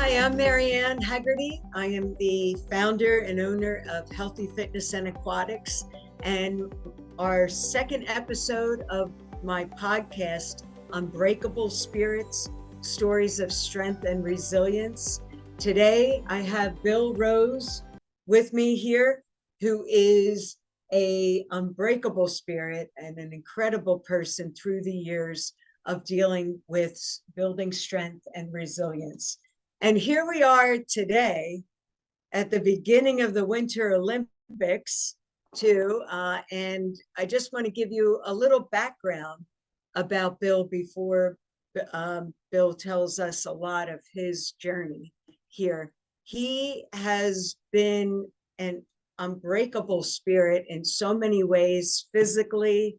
Hi, I'm Marianne Haggerty. I am the founder and owner of Healthy Fitness and Aquatics. And our second episode of my podcast, Unbreakable Spirits, Stories of Strength and Resilience. Today, I have Bill Rose with me here, who is an unbreakable spirit and an incredible person through the years of dealing with building strength and resilience. And here we are today at the beginning of the Winter Olympics too. And I just want to give you a little background about Bill before Bill tells us a lot of his journey here. He has been an unbreakable spirit in so many ways, physically,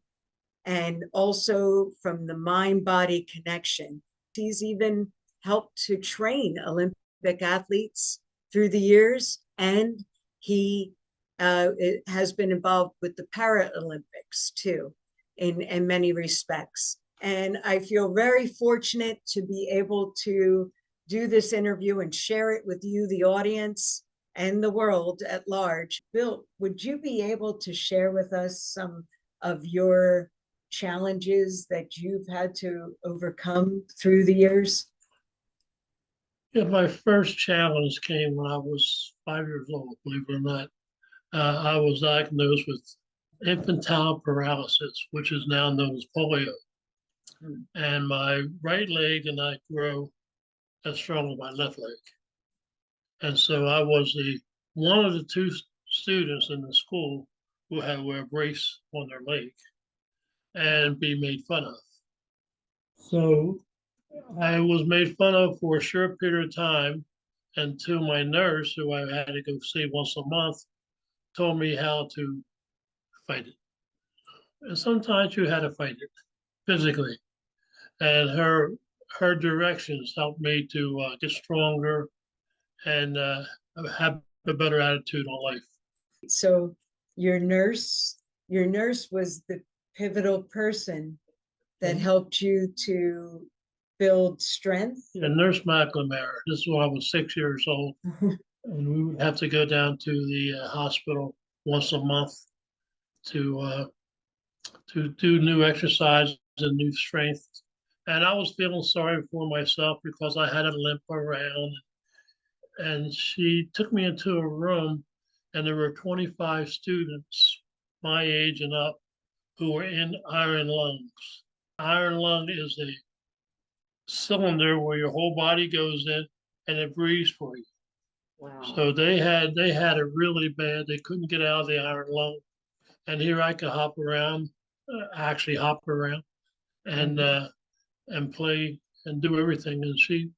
and also from the mind-body connection. He's even helped to train Olympic athletes through the years, and he has been involved with the Paralympics too, in many respects. And I feel very fortunate to be able to do this interview and share it with you, the audience, and the world at large. Bill, would you be able to share with us some of your challenges that you've had to overcome through the years? Yeah, my first challenge came when I was 5 years old, believe it or not. I was diagnosed with infantile paralysis, which is now known as polio. And my right leg did not grow as strong as my left leg. And so I was one of the two students in the school who had to wear a brace on their leg and be made fun of. So I was made fun of for a short period of time until my nurse, who I had to go see once a month, told me how to fight it. And sometimes you had to fight it physically. And her directions helped me to get stronger and have a better attitude on life. So your nurse was the pivotal person that helped you to build strength? Yeah, Nurse McNamara. This is when I was 6 years old. And we would have to go down to the hospital once a month to do new exercises and new strength. And I was feeling sorry for myself because I had a limp around. And she took me into a room, and there were 25 students my age and up who were in iron lungs. Iron lung is a cylinder where your whole body goes in and it breathes for you. Wow. So they had it really bad. They couldn't get out of the iron lung. And here I could hop around, actually hop around and play and do everything. And she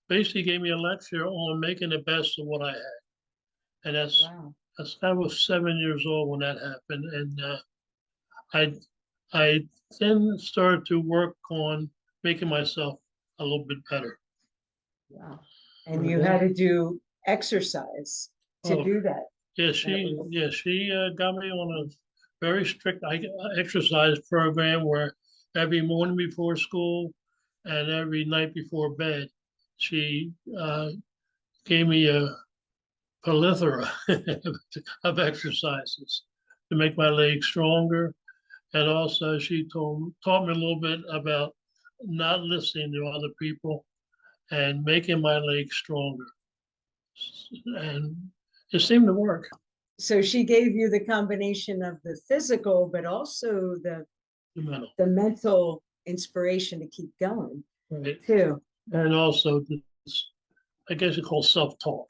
basically gave me a lecture on making the best of what I had. And I was 7 years old when that happened. And I then started to work on making myself a little bit better. Wow. And you had to do exercise to do that. Yeah, she got me on a very strict exercise program where every morning before school and every night before bed, she gave me a plethora of exercises to make my legs stronger. And also she taught me a little bit about not listening to other people and making my legs stronger. And it seemed to work. So she gave you the combination of the physical, but also the mental inspiration to keep going, right, too. And also this, I guess you call self-talk.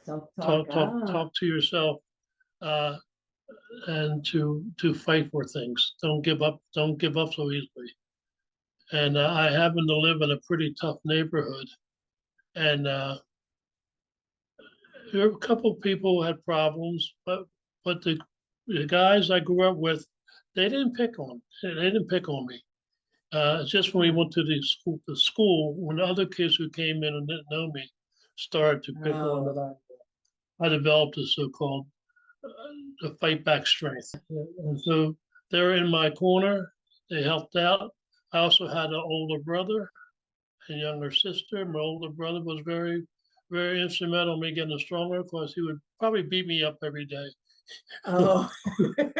Self-talk. Talk to yourself, and to fight for things. Don't give up so easily. And I happen to live in a pretty tough neighborhood, and there were a couple of people who had problems, but the guys I grew up with, they didn't pick on me. Just when we went to the school, when other kids who came in and didn't know me started to pick on that, I developed a so-called fight back strength. And so they were in my corner. They helped out. I also had an older brother and younger sister. My older brother was very very instrumental in me getting stronger because he would probably beat me up every day. Oh.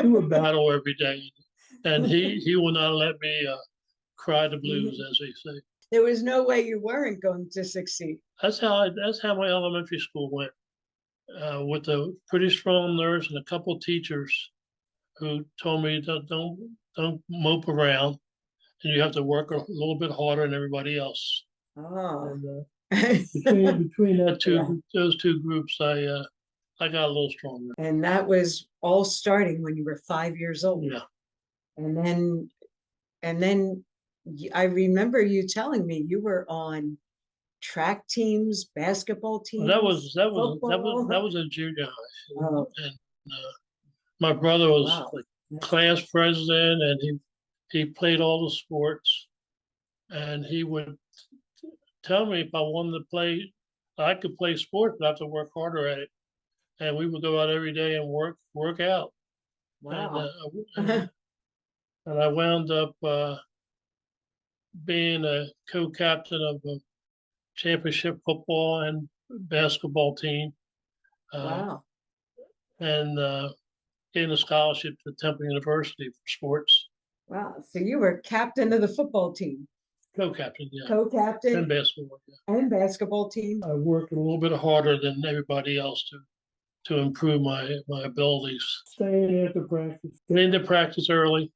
We would battle every day, and he will not let me cry the blues, as they say. There was no way you weren't going to succeed. That's how my elementary school went, with a pretty strong nurse and a couple teachers who told me don't mope around, and you have to work a little bit harder than everybody else. Oh. And Yeah. between those two groups, I got a little stronger. And that was all starting when you were 5 years old. Yeah. And then I remember you telling me you were on track teams, basketball teams. Well, that was a junior high. Oh. And my brother was Wow. like class president, and he played all the sports, and he would tell me if I wanted to play, I could play sports, but I have to work harder at it. And we would go out every day and work out. Wow. And I wound up being a co-captain of a championship football and basketball team. Wow. And getting a scholarship to Temple University for sports. Wow. So you were captain of the football team. Co-captain, yeah. Co-captain. And basketball, yeah. And basketball team. I worked a little bit harder than everybody else to improve my abilities. Staying after practice. Getting to practice early.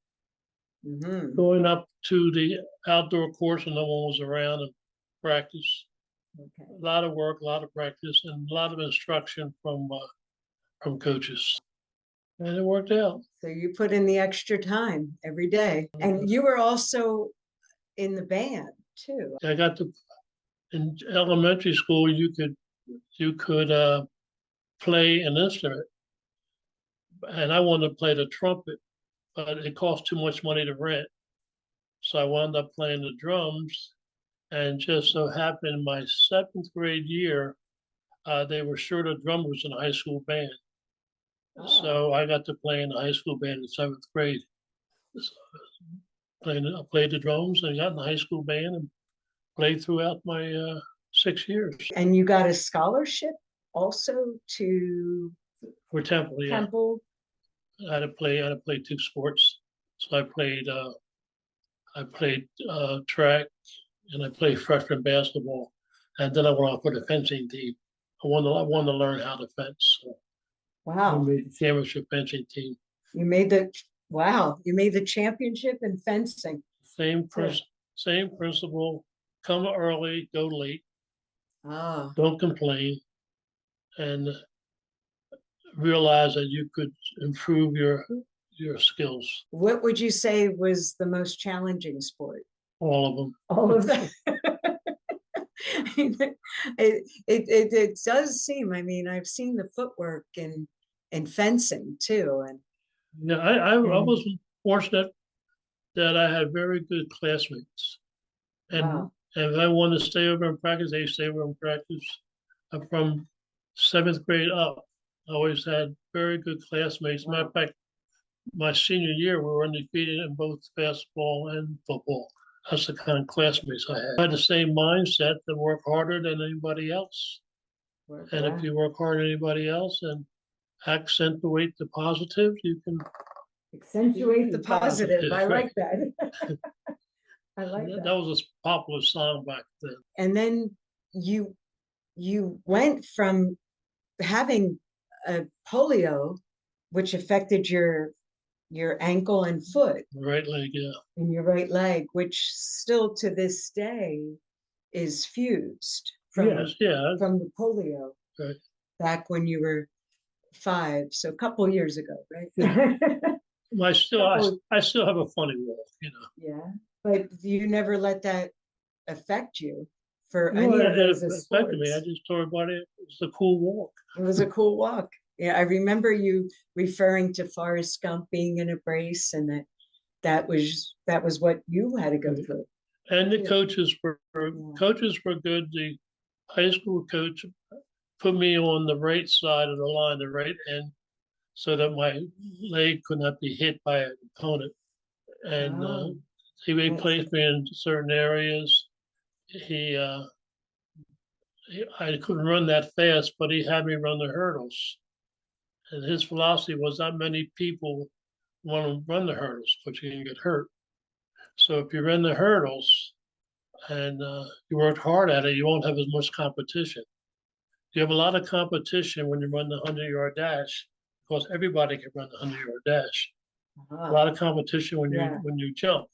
Mm-hmm. Going up to the outdoor course when no one was around and practice. Okay. A lot of work, a lot of practice, and a lot of instruction from coaches. And it worked out. So you put in the extra time every day. And you were also in the band too. I got to, in elementary school, you could play an instrument. And I wanted to play the trumpet, but it cost too much money to rent. So I wound up playing the drums. And just so happened my 7th grade year, they were short of drummers in a high school band. Oh. So I got to play in the high school band in 7th grade. So I played the drums and got in the high school band and played throughout my 6 years. And you got a scholarship also for Temple, yeah. Temple. I had to play 2 sports. So I played track, and I played freshman basketball, and then I went off for the fencing team. I wanted to learn how to fence. So wow! I made the championship fencing team. You made the championship in fencing. Same principle. Come early, go late. Ah. Don't complain, and realize that you could improve your skills. What would you say was the most challenging sport? All of them. All of them. It does seem. I mean, I've seen the footwork in fencing too, and yeah, I was fortunate that I had very good classmates, and wow. And if I wanted to stay over and practice, they stay over and practice. From 7th grade up, I always had very good classmates. Wow. Matter of fact, my senior year, we were undefeated in both basketball and football. That's the kind of classmates I had. I had the same mindset to work harder than anybody else. And if you work harder than anybody else and accentuate the positive, you can accentuate the positive. I like that. I like that. That was a popular song back then. And then you went from having a polio, which affected your ankle and foot. Right leg, yeah. In your right leg, which still to this day is fused from the polio. Right. Back when you were 5, so a couple of years ago, right? Yeah. I still have a funny walk, you know. Yeah, but you never let that affect you for any of those sports. It affected me. I just told everybody it was a cool walk. It was a cool walk. Yeah, I remember you referring to Forrest Gump being in a brace, and that was what you had to go through. And the coaches were good. The high school coach put me on the right side of the line, the right end, so that my leg could not be hit by an opponent. And he placed me in certain areas. He I couldn't run that fast, but he had me run the hurdles. And his philosophy was not many people want to run the hurdles because you can get hurt. So if you run the hurdles and you work hard at it, you won't have as much competition. You have a lot of competition when you run the 100-yard dash because everybody can run the 100-yard dash. A lot of competition when you jump,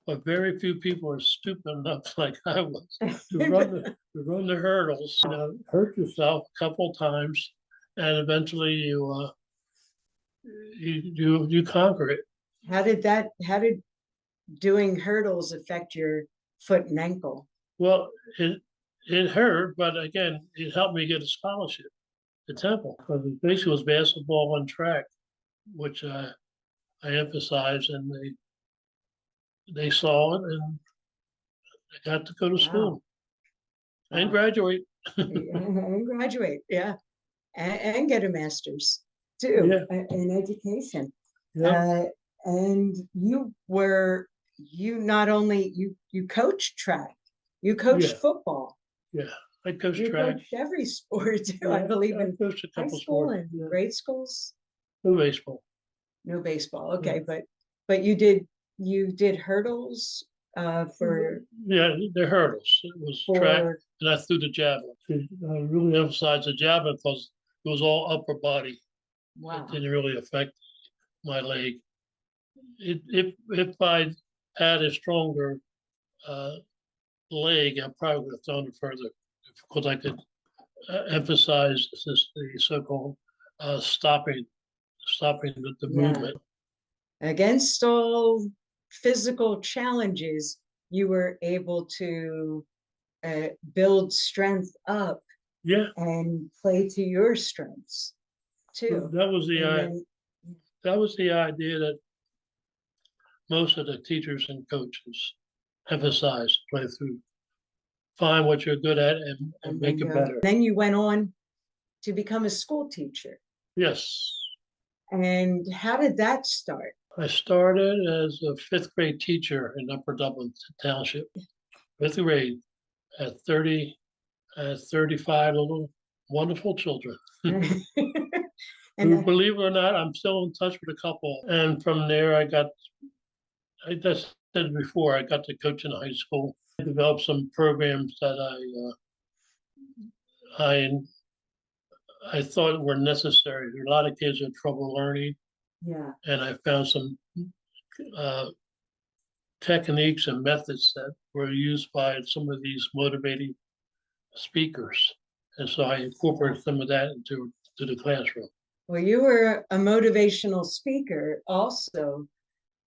but very few people are stupid enough, like I was, to run the hurdles. Hurt yourself a couple of times, and eventually you conquer it. How did doing hurdles affect your foot and ankle? Well, it hurt, but again, it helped me get a scholarship at Temple because it basically was basketball and track, which I emphasized, and they saw it, and I got to go to school and graduate. And graduate, yeah, and get a master's too in education. Yeah. And you not only you coached track, you coached football. Yeah, I coached you track. Coached every sport too. I believe in coached a couple high school sports. and grade schools. No baseball. No baseball. Okay, but you did hurdles for the hurdles. It was track, and I threw the javelin. I really emphasized the javelin because it was all upper body. Wow. It didn't really affect my leg. If I had a stronger leg, I probably would have thrown it further because I could emphasize the so-called stopping the movement. Against all physical challenges, you were able to build strength up and play to your strengths too. That was the idea that most of the teachers and coaches emphasize: play through, find what you're good at, and make it better. Then you went on to become a school teacher. Yes. And how did that start? I started as a fifth grade teacher in Upper Dublin Township. Fifth grade at 35 little wonderful children. Who, believe it or not, I'm still in touch with a couple. And from there, I just said before, I got to coach in high school. I developed some programs that I thought were necessary. There are a lot of kids had trouble learning. Yeah. And I found some techniques and methods that were used by some of these motivating speakers. And so I incorporated some of that into the classroom. Well, you were a motivational speaker also,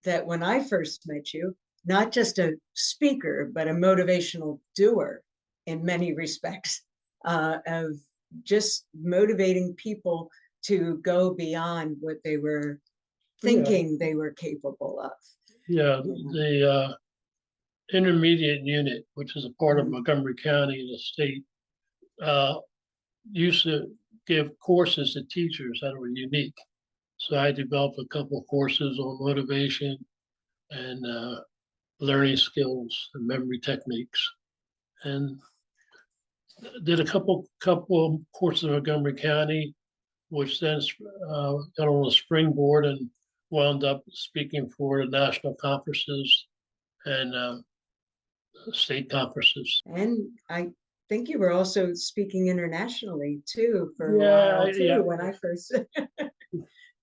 that when I first met you, not just a speaker, but a motivational doer in many respects, of just motivating people to go beyond what they were thinking they were capable of. Yeah, the intermediate unit, which is a part of Montgomery County in the state, used to give courses to teachers that were unique. So I developed a couple of courses on motivation and learning skills and memory techniques, and did a couple courses in Montgomery County, which then got on a springboard and wound up speaking for the national conferences and state conferences. And I think you were also speaking internationally too for a while too, when I first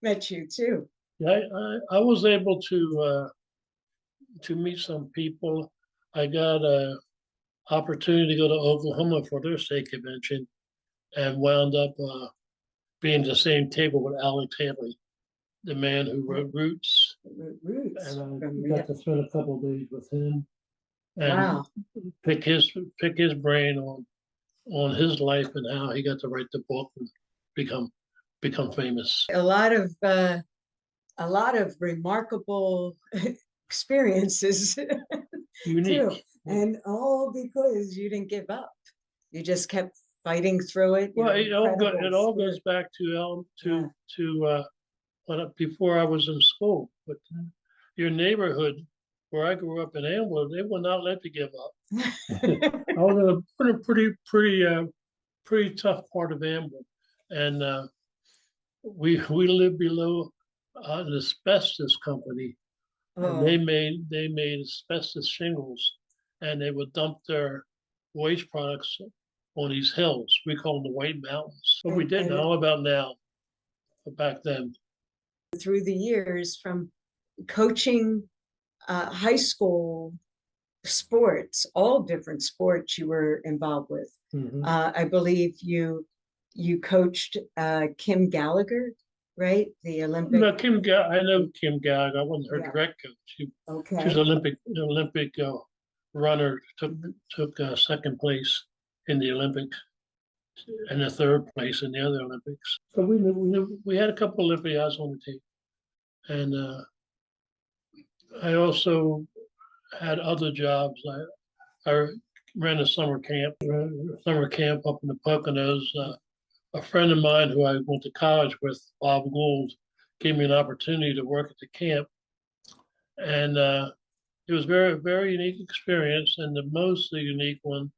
met you too. Yeah, I was able to meet some people. I got an opportunity to go to Oklahoma for their state convention and wound up being at the same table with Alex Haley, the man who wrote Roots. And I got to spend a couple of days with him and pick his brain on his life and how he got to write the book and become famous. A lot of remarkable experiences. Unique. Too. And all because you didn't give up. You just kept fighting through it. Well, it all goes back to before I was in school. But your neighborhood where I grew up in Ambler, they would not let you give up. I was in a pretty tough part of Ambler, and we lived below an asbestos company, and Oh, they made asbestos shingles, and they would dump their waste products on these hills. We call them the White Mountains. But we didn't. I and don't know about now, but back then. through the years from coaching high school sports, all different sports you were involved with. Mhm. I believe you coached Kim Gallagher, right? The Olympic. No, I know Kim Gallagher. I wasn't her Yeah. direct coach. She Okay. was Olympic runner. Took second place in the Olympics and the third place in the other Olympics. So we had a couple of Olympiads on the team, and I also had other jobs. I ran a summer camp up in the Poconos. A friend of mine who I went to college with, Bob Gould, gave me an opportunity to work at the camp, and it was very unique experience. And the most unique one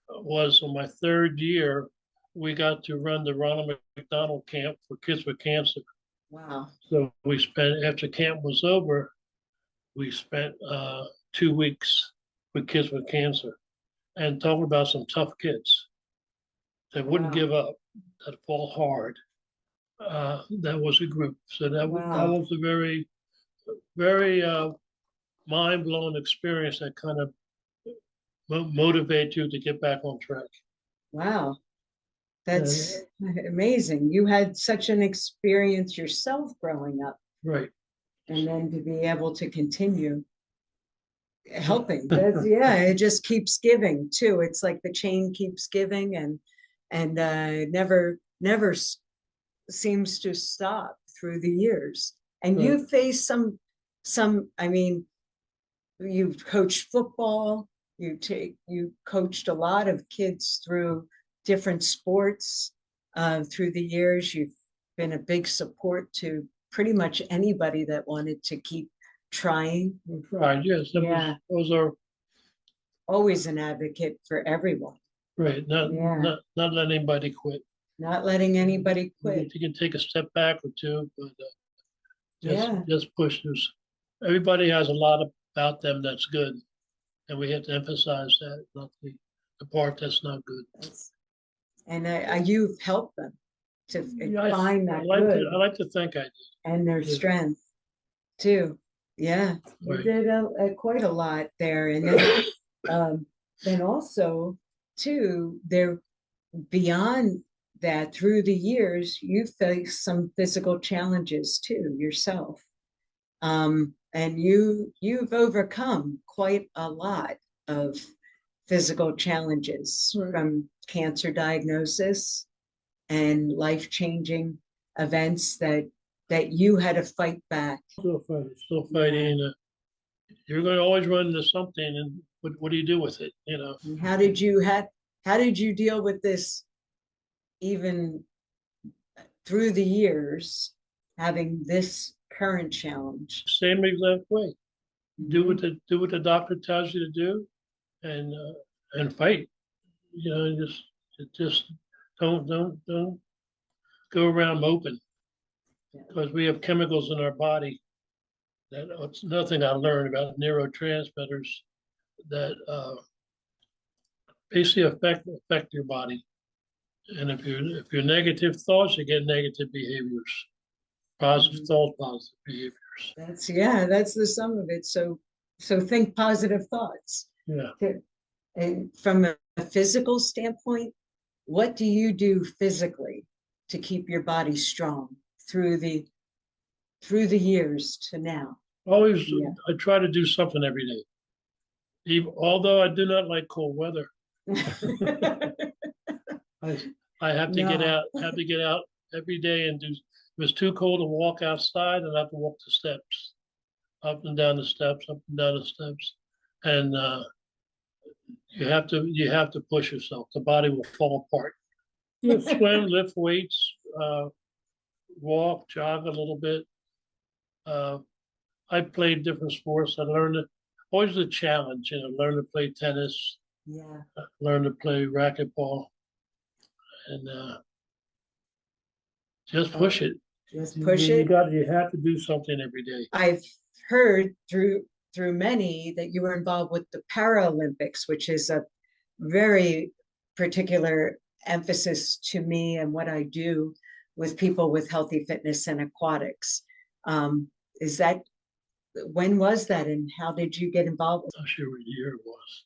was on my third year, we got to run the Ronald McDonald camp for kids with cancer. Wow. So we spent after camp was over, we spent 2 weeks with kids with cancer, and talking about some tough kids that wouldn't Wow. give up, that fall hard. That was a group. So that Wow. was a very mind blowing experience that kind of motivate you to get back on track. Wow. That's amazing. You had such an experience yourself growing up, Right. and then to be able to continue helping. That's, yeah, it just keeps giving too. It's like the chain keeps giving and never seems to stop through the years. And you face some, I mean, you've coached football, you coached a lot of kids through different sports through the years. You've been a big support to pretty much anybody that wanted to keep trying. Right. Yes. Yeah. Those are Always an advocate for everyone. right. Yeah. Not letting anybody quit. Not letting anybody quit. You can take a step back or two, but Yeah. just push this. Everybody has a lot about them that's good, and we have to emphasize that, not the part that's not good. And you've helped them to Yeah, find that good I like to think I did. and their strength too. Yeah, you Right. did quite a lot there. And then also too, there beyond that, through the years, you faced some physical challenges too yourself. And you've overcome quite a lot of physical challenges from cancer diagnosis and life-changing events that you had to fight back. Still fighting. Yeah. You're going to always run into something, and what do you do with it? You know. And how did you deal with this even through the years, having this current challenge? Same exact way. Do what the doctor tells you to do, and fight. You know, just don't go around moping, because we have chemicals in our body. That's nothing I learned about neurotransmitters that basically affect your body. And if you're negative thoughts, you get negative behaviors. Positive thoughts, positive behaviors. That's the sum of it. So think positive thoughts. Yeah. And from a physical standpoint, what do you do physically to keep your body strong through the years to now? Always, I try to do something every day. Although I do not like cold weather, I have to get out. Have to get out every day and do. If it's too cold to walk outside, and I have to walk the steps, up and down the steps, up and down the steps, and you have to push yourself. The body will fall apart. You swim, lift weights, walk, jog a little bit. I played different sports. I learned always a challenge, learn to play tennis, Yeah. learn to play racquetball, and just push it. Just push it. You have to do something every day. I've heard through many that you were involved with the Paralympics, which is a very particular emphasis to me and what I do with people with healthy fitness and aquatics. Is that when was that, and how did you get involved? I'm not sure what year it was.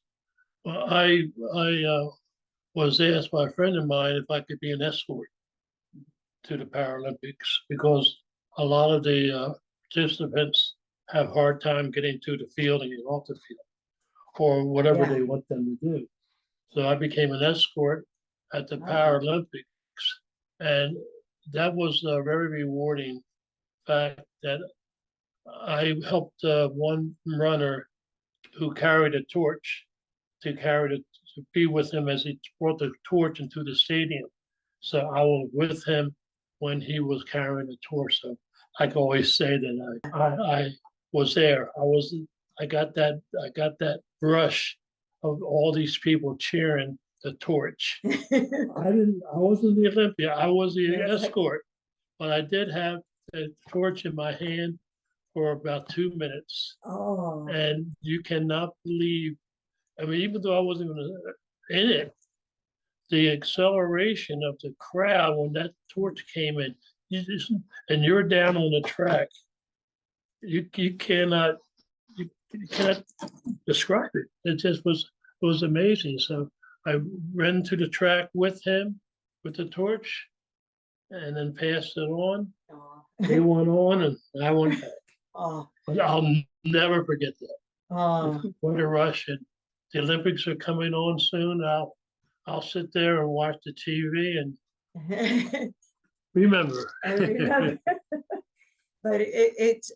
Well, I was asked by a friend of mine if I could be an escort to the Paralympics because a lot of the participants have a hard time getting to the field and getting off the field or whatever they want them to do. So I became an escort at the Paralympics, and that was a very rewarding fact that I helped one runner who carried a torch to be with him as he brought the torch into the stadium. So I was with him when he was carrying the torch. So I can always say that I was there. I got that rush of all these people cheering the torch. I wasn't the Olympia. I was the escort, but I did have the torch in my hand for about 2 minutes. Oh. And you cannot believe, I mean, even though I wasn't in it, the acceleration of the crowd when that torch came in, and you're down on the track, you cannot describe it. It was amazing. So I ran to the track with him with the torch, and then passed it on. Oh. He went on, and I went back. Oh. I'll never forget that. Oh. What a rush! And the Olympics are coming on soon. I'll sit there and watch the TV and remember. I remember. But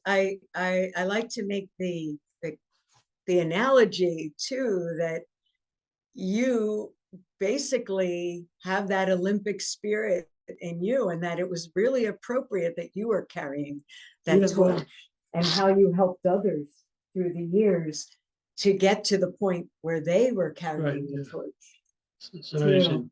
I like to make the analogy too that you basically have that Olympic spirit in you, and that it was really appropriate that you were carrying that torch, and how you helped others through the years to get to the point where they were carrying the torch. It's amazing.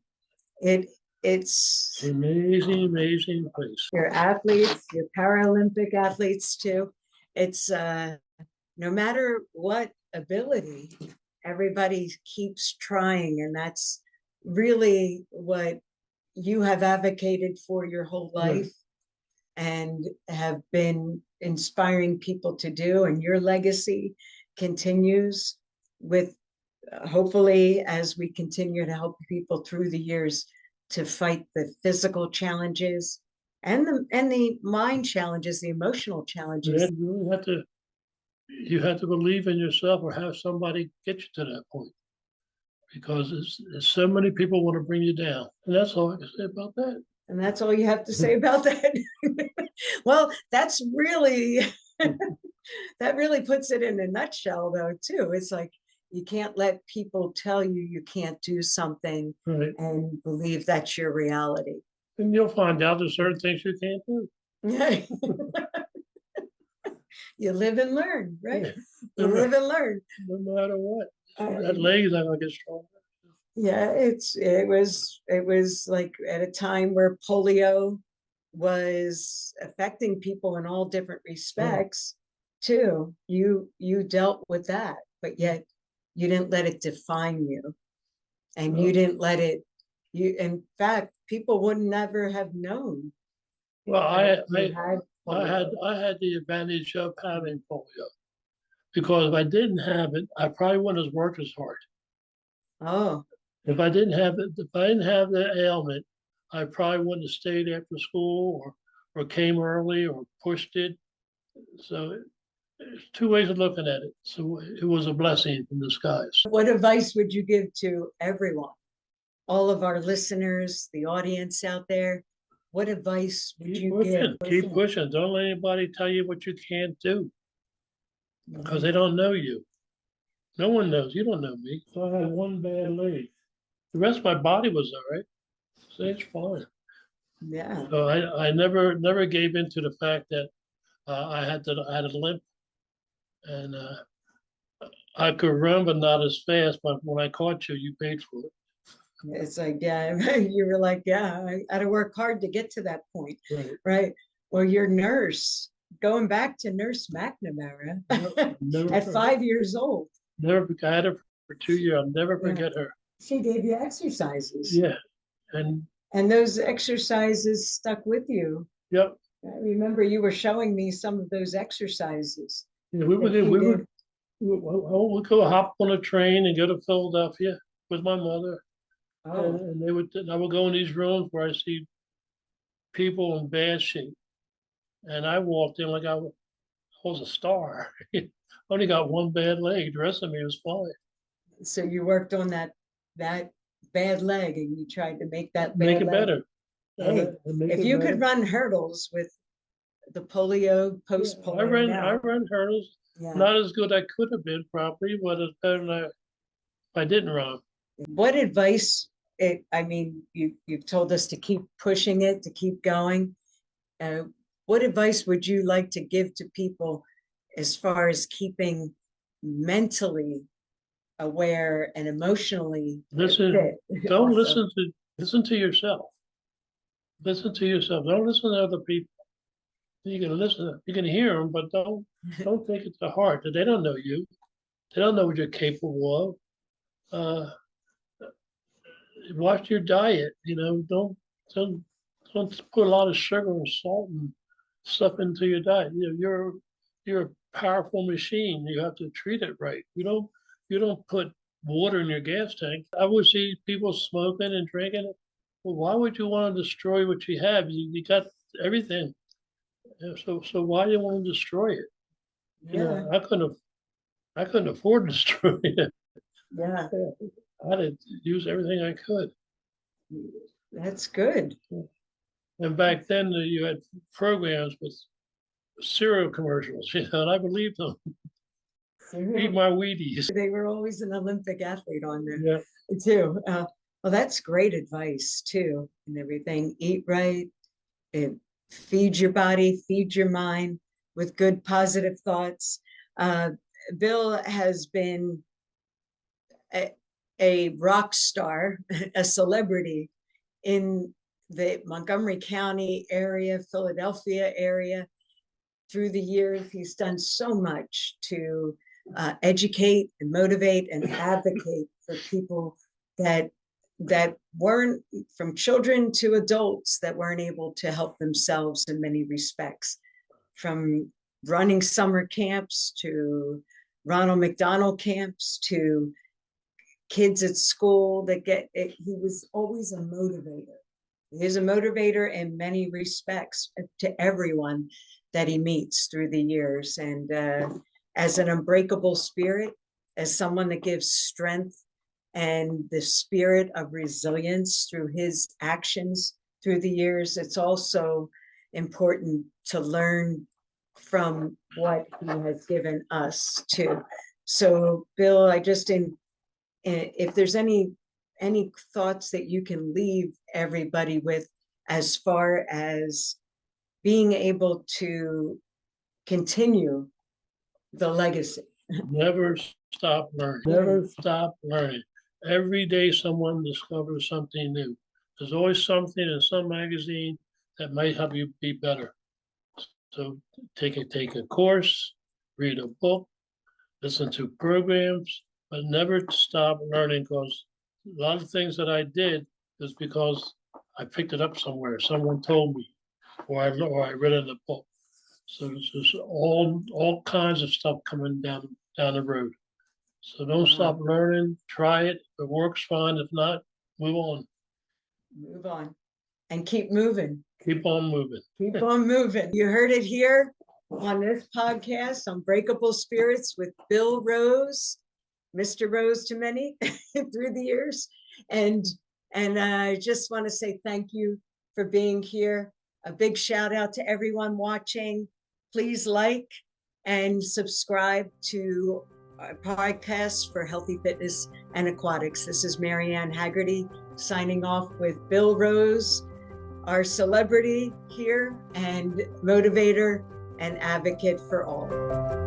It's amazing place. Your athletes, your Paralympic athletes too. It's no matter what ability, everybody keeps trying, and that's really what you have advocated for your whole life, and have been inspiring people to do. And your legacy continues with hopefully, as we continue to help people through the years to fight the physical challenges and the mind challenges, the emotional challenges. You have to believe in yourself or have somebody get you to that point, because there's so many people want to bring you down. And that's all I can say about that. And that's all you have to say about that. Well, that's really, that really puts it in a nutshell though, too. It's like, you can't let people tell you can't do something and believe that's your reality. And you'll find out there's certain things you can't do. You live and learn, right? You live and learn. No matter what. That leg is not gonna get stronger. Yeah, it was like at a time where polio was affecting people in all different respects too. You dealt with that, but yet you didn't let it define you, and you didn't let it. In fact, people would never have known. Well, I had the advantage of having polio, because if I didn't have it, I probably wouldn't have worked as hard. Oh. If I didn't have the ailment, I probably wouldn't have stayed after school or came early or pushed it. So there's two ways of looking at it. So it was a blessing in disguise. What advice would you give to everyone, all of our listeners, the audience out there? What advice would you give? Keep pushing. Don't let anybody tell you what you can't do, because they don't know you. No one knows. You don't know me. So I had one bad leg. The rest of my body was all right. So it's fine. Yeah. So I never gave in to the fact that I had a limp, and I could run, but not as fast. But when I caught you, you paid for it. It's like, yeah, you were like, yeah, I had to work hard to get to that point, Right. right? Well, your nurse, going back to Nurse McNamara, Never at forget. 5 years old, Never. I had her for 2 years. I'll never Yeah. forget her. she gave you exercises. Yeah. And And those exercises stuck with you. yep. I remember you were showing me some of those exercises. Yeah, we that would she did. we would go hop on a train and go to Philadelphia with my mother, Oh, and I would go in these rooms where I see people in bad shape, and I walked in like I was a star. Only got one bad leg. The rest of me was fine. so you worked on that bad leg and you tried to make that Make bad it leg. better. Hey, Make if it you better. could run hurdles with the polio, post Yeah, polio I now, ran hurdles. yeah. Not as good I could have been probably, but it's better than if I didn't run. What advice? I mean, you've told us to keep pushing it, to keep going. What advice would you like to give to people as far as keeping mentally aware and emotionally Listen, fit? don't also? listen to yourself. Listen to yourself. Don't listen to other people. You can listen, you can hear them, but don't take it to heart. They don't know you. They don't know what you're capable of. Watch your diet. Don't put a lot of sugar and salt and stuff into your diet. You're a powerful machine. You have to treat it right. You don't put water in your gas tank. I would see people smoking and drinking. Well, why would you want to destroy what you have? You got everything. So why do you want to destroy it? Yeah, I couldn't afford to destroy it. yeah, I had to use everything I could. that's good. And back then you had programs with cereal commercials, and I believed them. Eat my Wheaties. They were always an Olympic athlete on there Yeah. too. Well, that's great advice too, and everything. Eat right, and feed your body, feed your mind with good positive thoughts. Bill has been a rock star, a celebrity in the Montgomery County area, Philadelphia area. Through the years, he's done so much to educate and motivate and advocate for people that weren't, from children to adults, that weren't able to help themselves in many respects, from running summer camps to Ronald McDonald camps to kids at school that get it. He was always a motivator. He's a motivator in many respects to everyone that he meets through the years. And as an unbreakable spirit, as someone that gives strength and the spirit of resilience through his actions through the years, it's also important to learn from what he has given us too. So, Bill, if there's any thoughts that you can leave everybody with as far as being able to continue the legacy. Never stop learning. Never stop learning. Every day someone discovers something new. There's always something in some magazine that might help you be better. So take a course, read a book, listen to programs, but never stop learning, because a lot of things that I did is because I picked it up somewhere. Someone told me, or I read it in a book. So there's all kinds of stuff coming down the road. So don't stop learning. Try it. If it works, fine. If not, move on. Move on and keep moving. Keep on moving. Keep on moving. You heard it here on this podcast, Unbreakable Spirits with Bill Rose, Mr. Rose to many through the years. And I just want to say thank you for being here. A big shout out to everyone watching. Please like and subscribe to our podcast for healthy fitness and aquatics. This is Marianne Haggerty signing off with Bill Rose, our celebrity here and motivator and advocate for all.